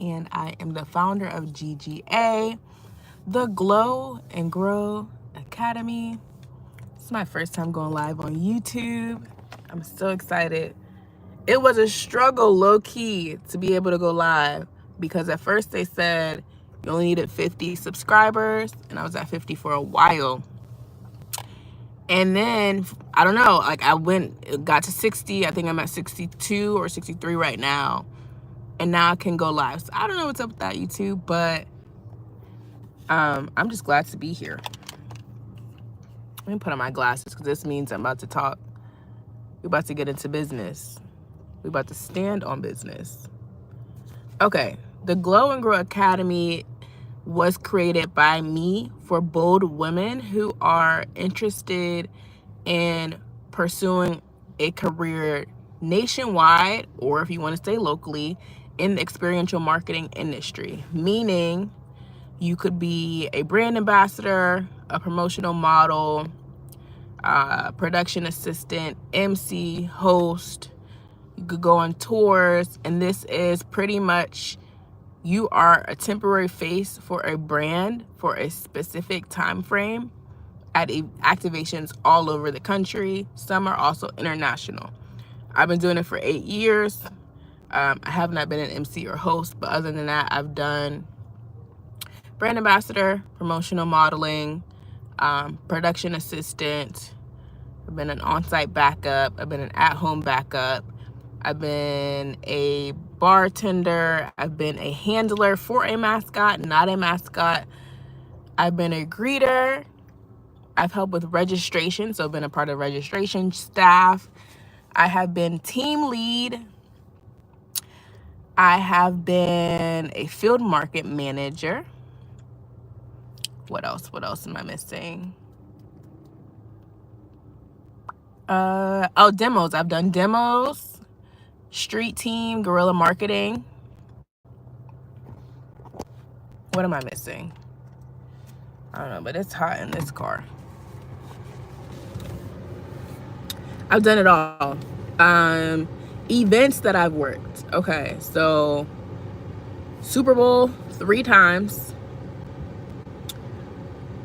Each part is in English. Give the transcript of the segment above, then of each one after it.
and I am the founder of GGA, the Glow and Grow Academy. It's my first time going live on YouTube. I'm so excited. It was a struggle, low-key, to be able to go live because at first they said you only needed 50 subscribers, and I was at 50 for a while. And then, I don't know, like it got to 60. I think I'm at 62 or 63 right now. And now I can go live. So I don't know what's up with that, YouTube, but I'm just glad to be here. Let me put on my glasses because this means I'm about to talk. We're about to get into business. We're about to stand on business. Okay, the Glow and Grow Academy was created by me for bold women who are interested in pursuing a career nationwide, or if you want to stay locally, in the experiential marketing industry. Meaning you could be a brand ambassador, a promotional model, production assistant, MC, host. You could go on tours, and this is pretty much you are a temporary face for a brand for a specific time frame at activations all over the country. Some are also international. I've been doing it for 8 years. I have not been an MC or host, but other than that, I've done brand ambassador, promotional modeling, production assistant. I've been an on-site backup. I've been an at-home backup. I've been a bartender. I've been a handler for a mascot, not a mascot. I've been a greeter. I've helped with registration, so I've been a part of registration staff. I have been team lead. I have been a field market manager. What else? What else am I missing? Oh, demos. I've done demos, street team, guerrilla marketing. What am I missing? I don't know, but it's hot in this car. I've done it all. Events that I've worked. Okay, so Super Bowl 3 times.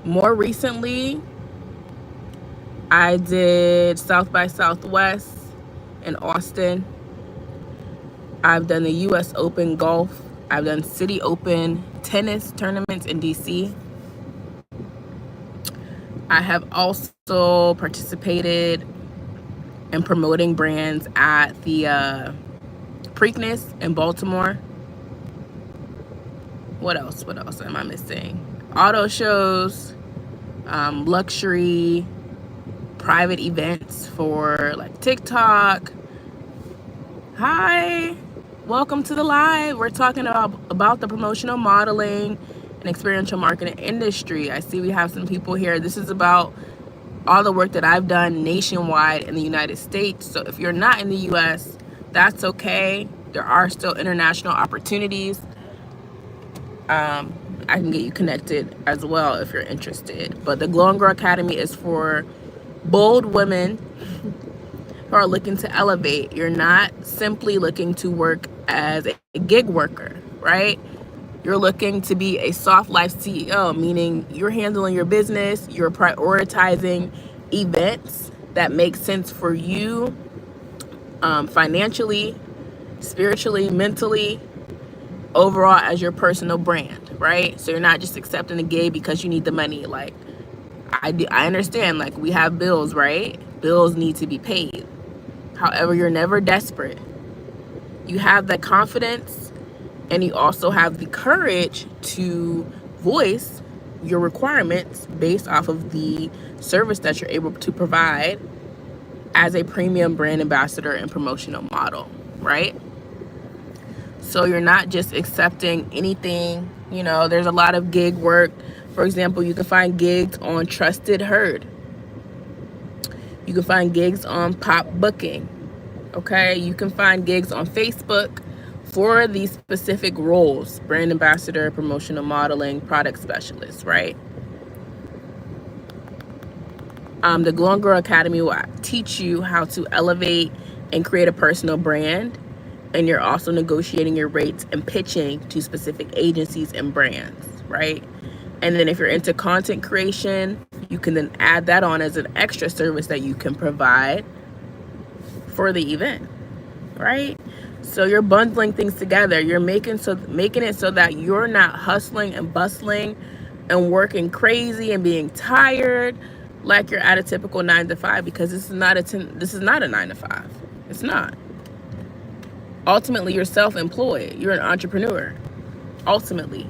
More recently, I did South by Southwest in Austin. I've done the US Open Golf. I've done City Open tennis tournaments in DC. I have also participated in promoting brands at the Preakness in Baltimore. What else? What else am I missing? Auto shows, luxury, private events for like TikTok. Hi, welcome to the live. We're talking about the promotional modeling and experiential marketing industry. I see we have some people here. This is about all the work that I've done nationwide in the United States. So if you're not in the US, that's okay. There are still international opportunities. I can get you connected as well if you're interested. But the Glow and Grow Academy is for bold women who are looking to elevate. You're not simply looking to work as a gig worker, right? You're looking to be a soft life CEO, meaning you're handling your business, you're prioritizing events that make sense for you, financially, spiritually, mentally, overall as your personal brand, right? So you're not just accepting a gig because you need the money. Like, I understand, like, we have bills, right? Bills need to be paid. However, you're never desperate. You have that confidence, and you also have the courage to voice your requirements based off of the service that you're able to provide as a premium brand ambassador and promotional model, right? So you're not just accepting anything. You know, there's a lot of gig work. For example, you can find gigs on Trusted Herd. You can find gigs on Pop Booking. Okay, you can find gigs on Facebook for these specific roles: brand ambassador, promotional modeling, product specialist, right? The Glow and Grow Academy will teach you how to elevate and create a personal brand And you're also negotiating your rates and pitching to specific agencies and brands, right? And then if you're into content creation, you can then add that on as an extra service that you can provide for the event, right? So you're bundling things together. You're making it so that you're not hustling and bustling and working crazy and being tired like you're at a typical 9 to 5, because this is not a 9 to 5. It's not. Ultimately, you're self-employed. You're an entrepreneur. Ultimately,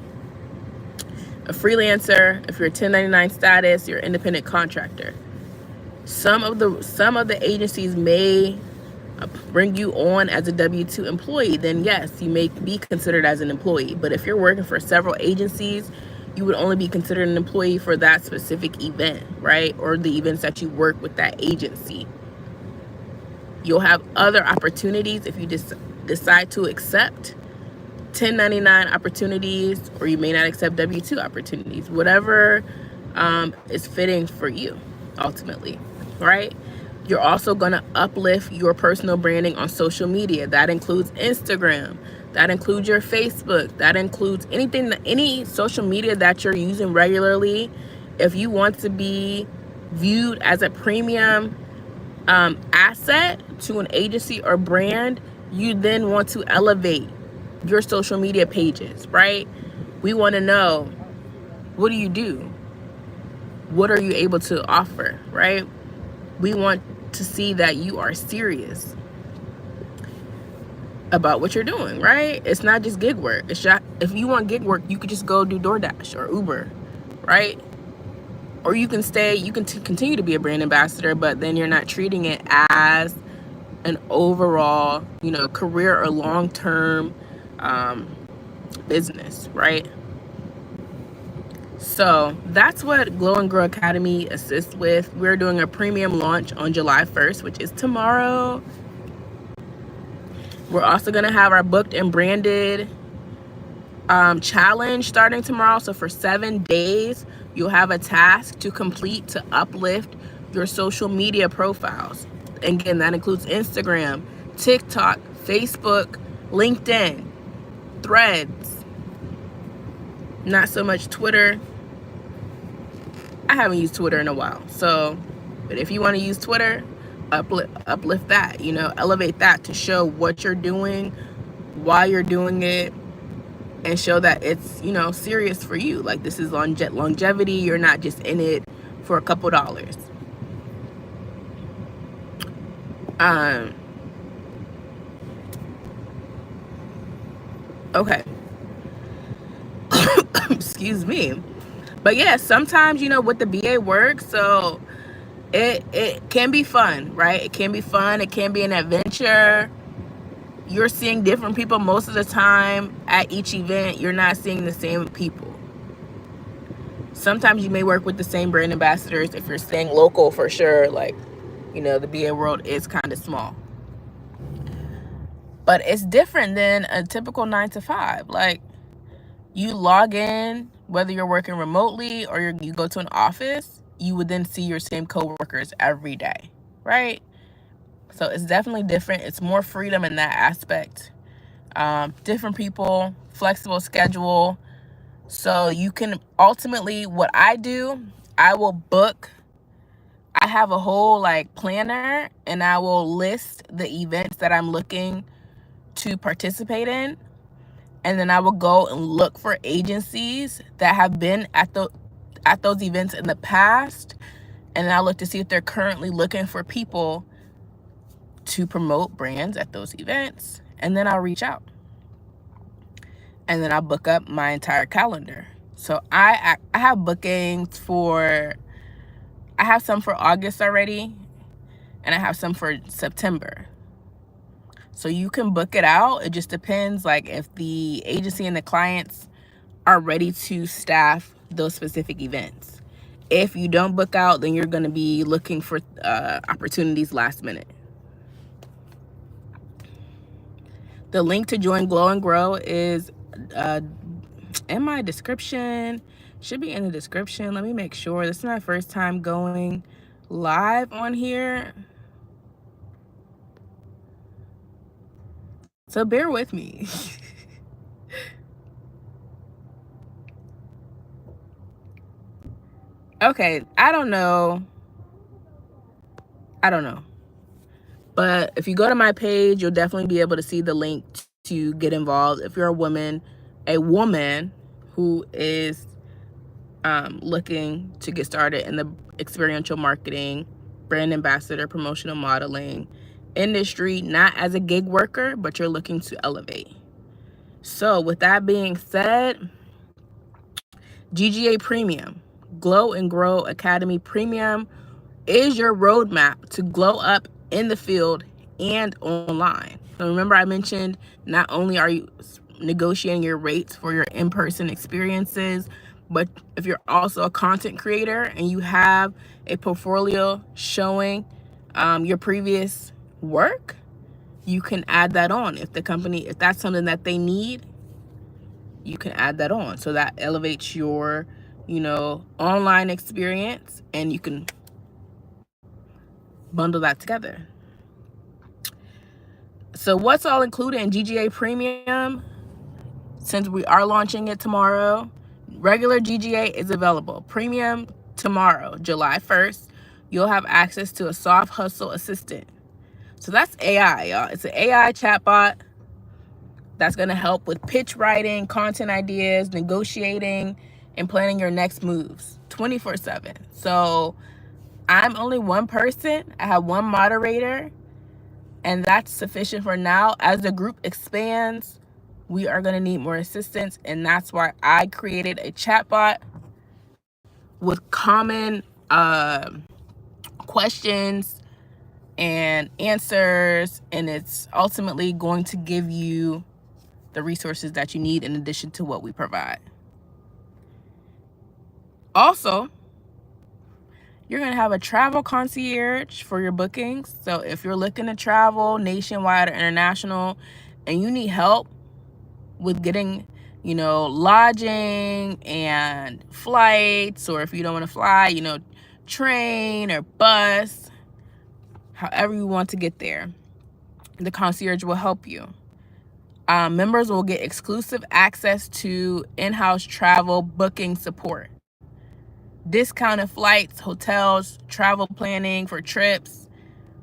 a freelancer. If you're a 1099 status, you're an independent contractor. Some of the agencies may bring you on as a W-2 employee. Then yes, you may be considered as an employee. But if you're working for several agencies, you would only be considered an employee for that specific event, right? Or the events that you work with that agency. You'll have other opportunities if you just decide to accept 1099 opportunities, or you may not accept W-2 opportunities. Whatever is fitting for you, ultimately, right? You're also going to uplift your personal branding on social media. That includes Instagram. That includes your Facebook. That includes any social media that you're using regularly. If you want to be viewed as a premium asset to an agency or brand, you then want to elevate your social media pages, right? We want to know, what do you do? What are you able to offer, right? We want to see that you are serious about what you're doing, right? It's not just gig work. If you want gig work, you could just go do DoorDash or Uber, right? Or you can continue to be a brand ambassador, but then you're not treating it as an overall, career or long-term business, right? So that's what Glow and Grow Academy assists with. We're doing a premium launch on July 1st, which is tomorrow. We're also going to have our booked and branded challenge starting tomorrow. So for 7 days, you'll have a task to complete to uplift your social media profiles. And again, that includes Instagram, TikTok, Facebook, LinkedIn, Threads, not so much Twitter. I haven't used Twitter in a while. So, but if you want to use Twitter, uplift that, elevate that to show what you're doing, why you're doing it, and show that it's, serious for you. Like, this is longevity. You're not just in it for a couple dollars. Okay. Excuse me. But yeah, sometimes, with the BA work, so it can be fun, right? It can be fun. It can be an adventure. You're seeing different people most of the time at each event. You're not seeing the same people. Sometimes you may work with the same brand ambassadors if you're staying local, for sure. Like, the BA world is kind of small. But it's different than a typical 9 to 5. Like, you log in, whether you're working remotely or you go to an office, you would then see your same coworkers every day, right? So it's definitely different. It's more freedom in that aspect. Different people, flexible schedule. So you can ultimately, what I do, I will book. I have a whole planner, and I will list the events that I'm looking to participate in. And then I will go and look for agencies that have been at those events in the past. And then I look to see if they're currently looking for people to promote brands at those events. And then I'll reach out. And then I'll book up my entire calendar. So I have bookings I have some for August already, and I have some for September. So you can book it out. It just depends, if the agency and the clients are ready to staff those specific events. If you don't book out, then you're going to be looking for opportunities last minute. The link to join Glow and Grow is in my description. Should be in the description. Let me make sure. This is my first time going live on here. So bear with me. Okay, I don't know. But if you go to my page, you'll definitely be able to see the link to get involved. If you're a woman who is looking to get started in the experiential marketing, brand ambassador, promotional modeling industry, not as a gig worker, but you're looking to elevate. So with that being said, GGA Premium, Glow and Grow Academy Premium, is your roadmap to glow up in the field and online. So remember, I mentioned not only are you negotiating your rates for your in-person experiences, but if you're also a content creator and you have a portfolio showing your previous work, you can add that on. If that's something that they need, you can add that on. So that elevates your, online experience, and you can bundle that together. So what's all included in GGA Premium? Since we are launching it tomorrow, regular GGA is available. Premium tomorrow, July 1st, you'll have access to a soft hustle assistant. So that's AI, y'all. It's an AI chatbot that's going to help with pitch writing, content ideas, negotiating, and planning your next moves 24/7. So I'm only one person. I have one moderator, and that's sufficient for now. As the group expands, we are going to need more assistance, and that's why I created a chatbot with common questions and answers, and it's ultimately going to give you the resources that you need in addition to what we provide. Also, you're going to have a travel concierge for your bookings. So if you're looking to travel nationwide or international and you need help with getting, lodging and flights, or if you don't want to fly, train or bus, however you want to get there, the concierge will help you. Members will get exclusive access to in-house travel booking support, discounted flights, hotels, travel planning for trips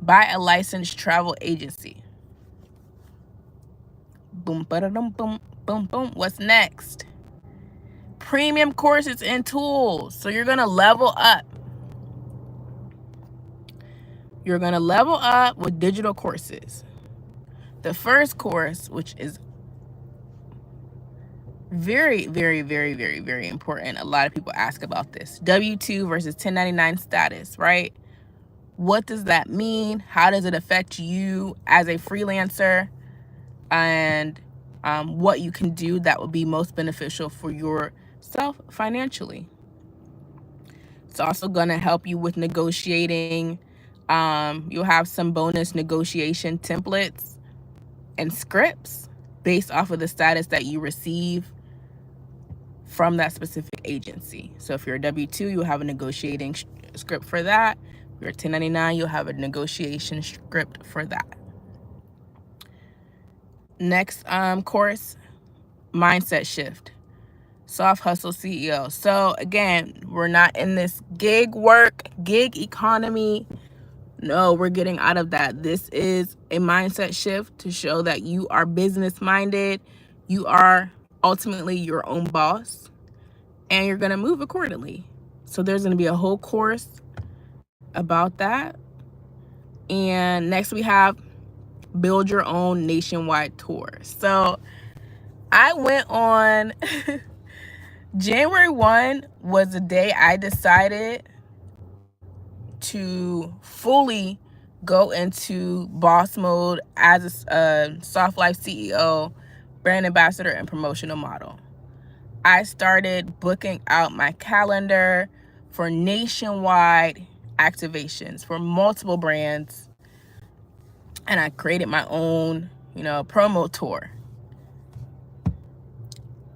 by a licensed travel agency. Boom, ba-da-dum, boom, boom, boom. What's next? Premium courses and tools. So you're going to level up. You're going to level up with digital courses. The first course, which is very, very, very, very, very important. A lot of people ask about this. W-2 versus 1099 status, right? What does that mean? How does it affect you as a freelancer? And what you can do that would be most beneficial for yourself financially. It's also going to help you with negotiating. You'll have some bonus negotiation templates and scripts based off of the status that you receive from that specific agency. So if you're a W-2, you'll have a negotiating script for that. If you're a 1099, you'll have a negotiation script for that. Next course, mindset shift, soft hustle CEO. So again, we're not in this gig economy. No, we're getting out of that. This is a mindset shift to show that you are business minded. You are ultimately your own boss, and you're going to move accordingly. So there's going to be a whole course about that. And next we have build your own nationwide tour. So I went on January 1 was the day I decided to fully go into boss mode as a Soft Life CEO, brand ambassador, and promotional model. I started booking out my calendar for nationwide activations for multiple brands, and I created my own, promo tour.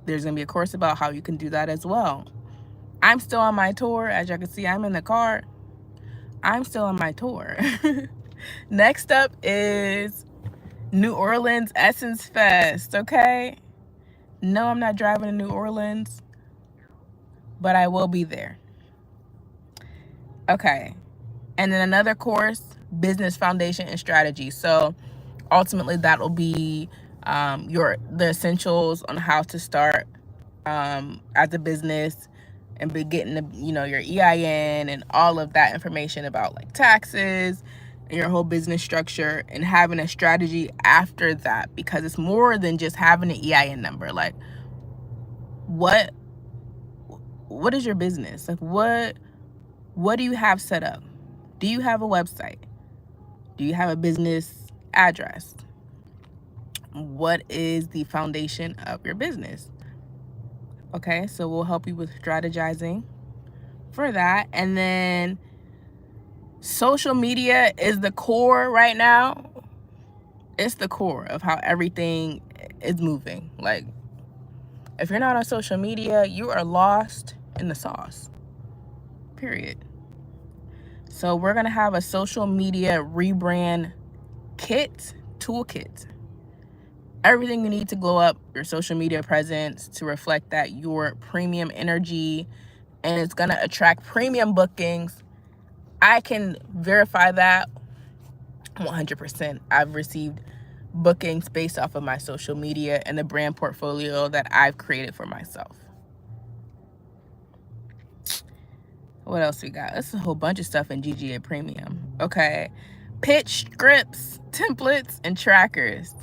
There's gonna be a course about how you can do that as well. I'm still on my tour. As y'all can see, I'm in the car. I'm still on my tour. Next up is New Orleans Essence Fest, okay? No, I'm not driving to New Orleans, but I will be there. Okay. And then another course, Business Foundation and Strategy. So ultimately that will be the essentials on how to start as a business, and be getting your EIN and all of that information about like taxes and your whole business structure, and having a strategy after that, because it's more than just having an EIN number. Like what is your business? Like what do you have set up? Do you have a website? Do you have a business address? What is the foundation of your business? Okay, so we'll help you with strategizing for that. And then social media is the core right now. It's the core of how everything is moving. Like, if you're not on social media, you are lost in the sauce, period. So we're going to have a social media rebrand toolkit. Everything you need to glow up your social media presence to reflect that your premium energy, and it's going to attract premium bookings. I can verify that 100%. I've received bookings based off of my social media and the brand portfolio that I've created for myself. What else we got? That's a whole bunch of stuff in GGA Premium. Okay. Pitch scripts, templates, and trackers.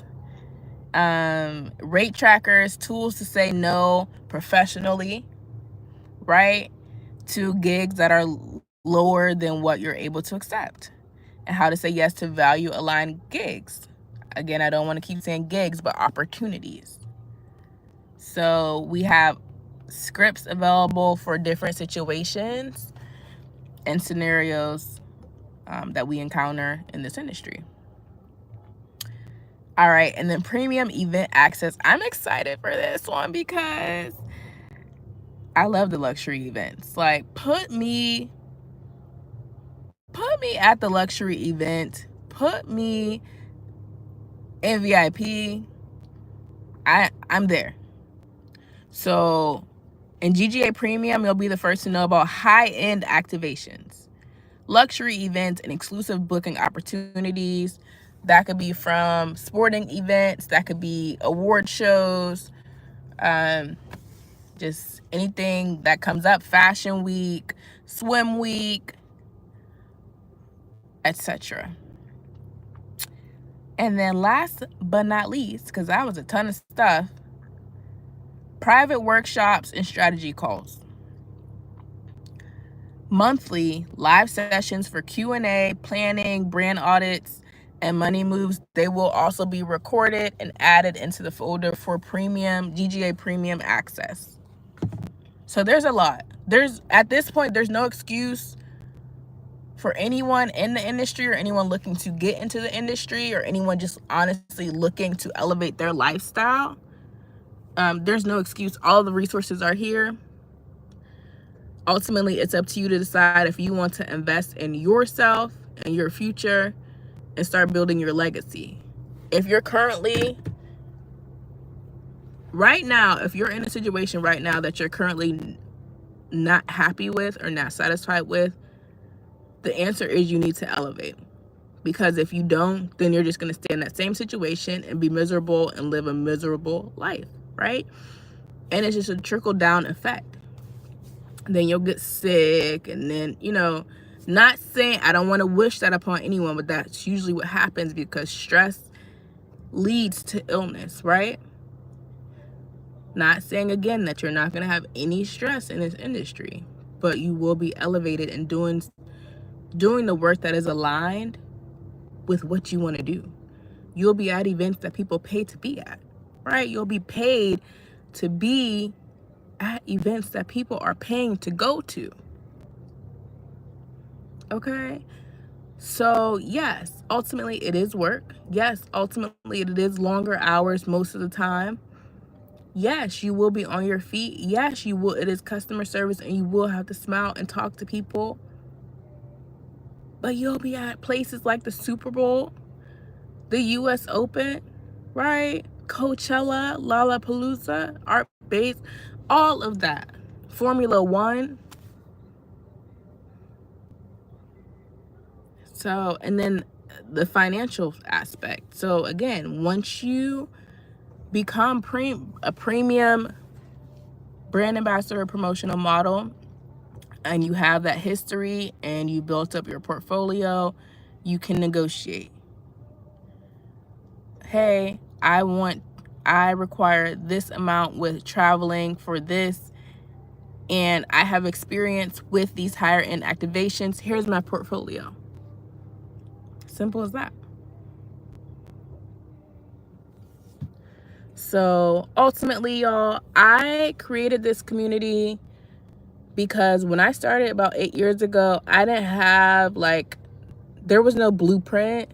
Rate trackers, tools to say no professionally, right? To gigs that are lower than what you're able to accept, and how to say yes to value aligned gigs. Again, I don't want to keep saying gigs, but opportunities. So we have scripts available for different situations and scenarios that we encounter in this industry. All right, and then premium event access. I'm excited for this one because I love the luxury events. Like, put me at the luxury event. Put me in VIP. I'm there. So in GGA Premium, you'll be the first to know about high-end activations, luxury events, and exclusive booking opportunities. That could be from sporting events, that could be award shows, just anything that comes up, fashion week, swim week, etc. And then last but not least, because that was a ton of stuff, private workshops and strategy calls. Monthly live sessions for Q&A, planning, brand audits, and money moves. They will also be recorded and added into the folder for premium GGA Premium access. So there's a lot. At this point, there's no excuse for anyone in the industry, or anyone looking to get into the industry, or anyone just honestly looking to elevate their lifestyle. There's no excuse. All the resources are here. Ultimately, it's up to you to decide if you want to invest in yourself and your future and start building your legacy. If you're currently, right now, if you're in a situation right now that you're currently not happy with or not satisfied with, the answer is you need to elevate. Because if you don't, then you're just going to stay in that same situation and be miserable and live a miserable life, right? And it's just a trickle-down effect. Then you'll get sick, and then, not saying I don't want to wish that upon anyone, but that's usually what happens, because stress leads to illness, right? Not saying again that you're not going to have any stress in this industry, but you will be elevated and doing the work that is aligned with what you want to do. You'll be at events that people pay to be at, right? You'll be paid to be at events that people are paying to go to. Okay? So yes, ultimately it is work. Yes, ultimately it is longer hours most of the time. Yes, you will be on your feet. Yes, you will. It is customer service, and you will have to smile and talk to people. But you'll be at places like the Super Bowl, the US Open, right? Coachella, Lollapalooza, Art Base, all of that. Formula One. So, and then the financial aspect. So again, once you become a premium brand ambassador promotional model, and you have that history and you built up your portfolio, you can negotiate. Hey, I require this amount with traveling for this, and I have experience with these higher end activations. Here's my portfolio. Simple as that. So ultimately, y'all, I created this community because when I started about 8 years ago, I didn't have there was no blueprint.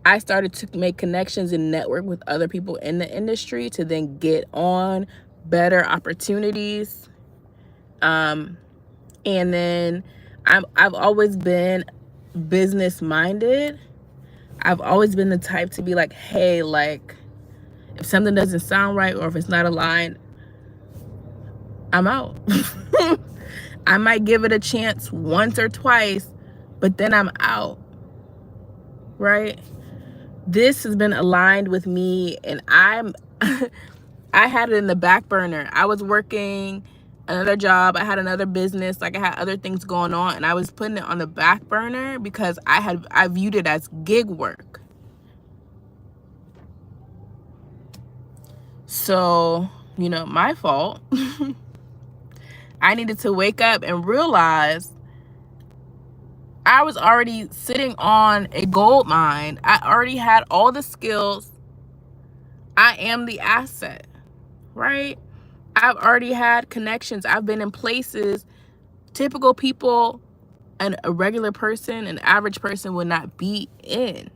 I started to make connections and network with other people in the industry to then get on better opportunities. And then I've always been business minded. I've always been the type to be like, hey, if something doesn't sound right or if it's not aligned, I'm out. I might give it a chance once or twice, but then I'm out, right? This has been aligned with me, and I had it in the back burner. I was working another job. I had another business. I had other things going on, and I was putting it on the back burner because I viewed it as gig work. So, my fault. I needed to wake up and realize I was already sitting on a gold mine. I already had all the skills. I am the asset, right? I've already had connections. I've been in places typical people and a regular person, an average person would not be in,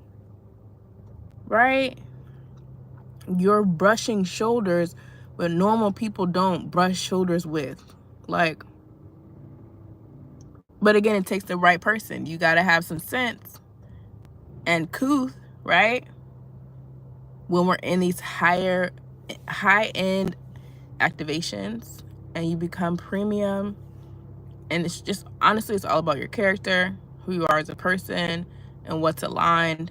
right? You're brushing shoulders where normal people don't brush shoulders with. But again, it takes the right person. You got to have some sense and couth, right? When we're in these high-end activations and you become premium, and it's just, honestly, it's all about your character, who you are as a person, and what's aligned,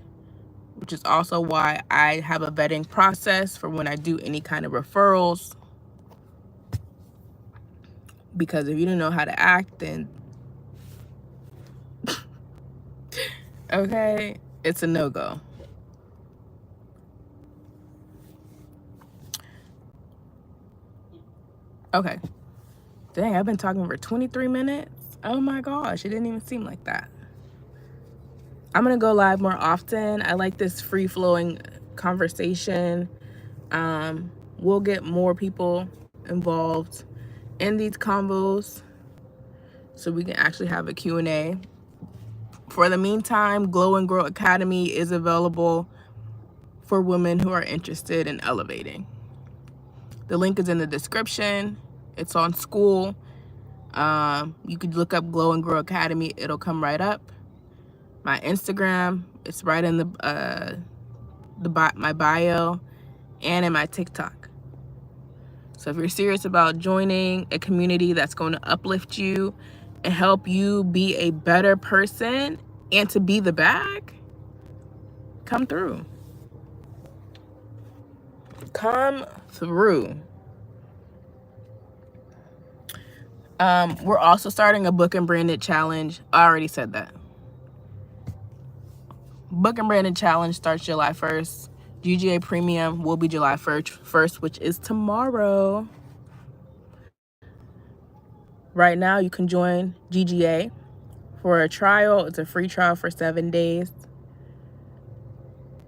which is also why I have a vetting process for when I do any kind of referrals. Because if you don't know how to act, then okay, it's a no-go. Okay. Dang, I've been talking for 23 minutes. Oh my gosh, it didn't even seem like that. I'm gonna go live more often. I like this free-flowing conversation. We'll get more people involved in these combos so we can actually have a Q&A. For the meantime, Glow and Grow Academy is available for women who are interested in elevating. The link is in the description. It's on school. You could look up Glow and Grow Academy. It'll come right up. My Instagram, it's right in my bio and in my TikTok. So if you're serious about joining a community that's going to uplift you and help you be a better person and to be the bag, come through. Come through. We're also starting a book and branded challenge. I already said that. Book and branded challenge starts July 1st. GGA Premium will be July 1st, which is tomorrow. Right now, you can join GGA for a trial. It's a free trial for 7 days.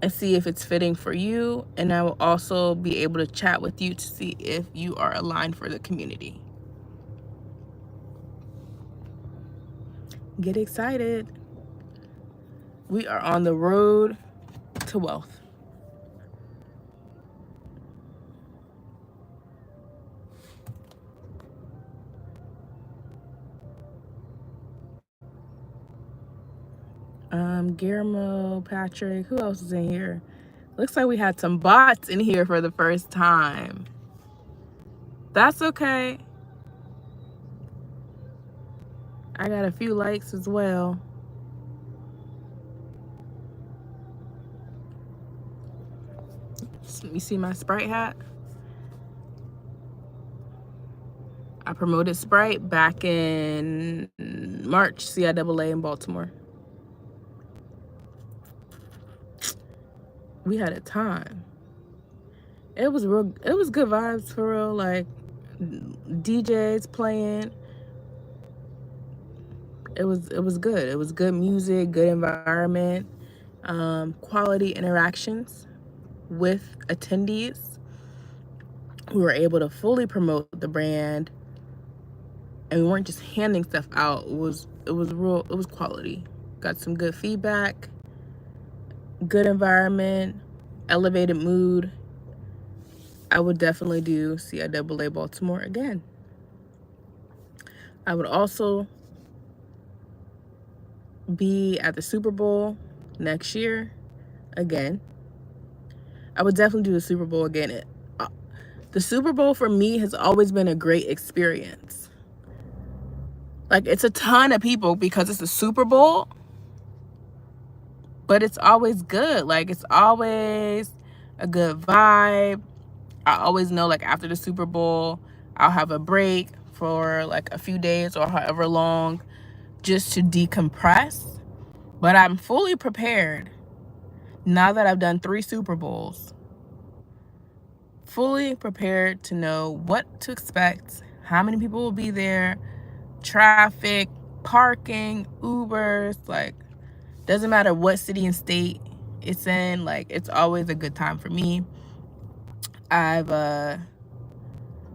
And see if it's fitting for you. And I will also be able to chat with you to see if you are aligned for the community. Get excited. We are on the road to wealth. Guillermo, Patrick, who else is in here? Looks like we had some bots in here for the first time. That's okay. I got a few likes as well. You see my Sprite hat? I promoted Sprite back in March, CIAA in Baltimore. We had a time. It was good vibes for real, like DJs playing. It was good. It was good music, good environment, quality interactions with attendees. We were able to fully promote the brand, and we weren't just handing stuff out. It was quality. Got some good feedback, good environment, elevated mood. I would definitely do CIAA Baltimore again. I would also be at the Super Bowl next year again. I would definitely do the Super Bowl again. The Super Bowl for me has always been a great experience. Like, it's a ton of people because it's the Super Bowl, but it's always good. Like, it's always a good vibe. I always know, like, after the Super Bowl, I'll have a break for like a few days or however long just to decompress. But I'm fully prepared now that I've done 3 Super Bowls. Fully prepared to know what to expect, how many people will be there, traffic, parking, Ubers, like, doesn't matter what city and state it's in, like, it's always a good time for me. The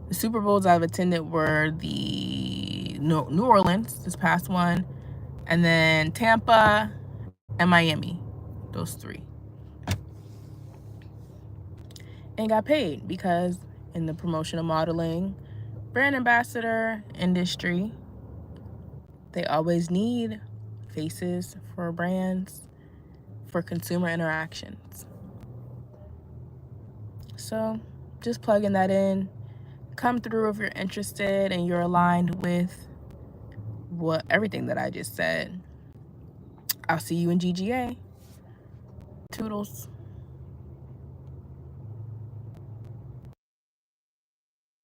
Super Bowls I've attended were the New Orleans, this past one, and then Tampa and Miami, those 3. And got paid because in the promotional modeling, brand ambassador industry, they always need faces for brands, for consumer interactions. So just plugging that in. Come through if you're interested and you're aligned with everything that I just said. I'll see you in GGA. Toodles.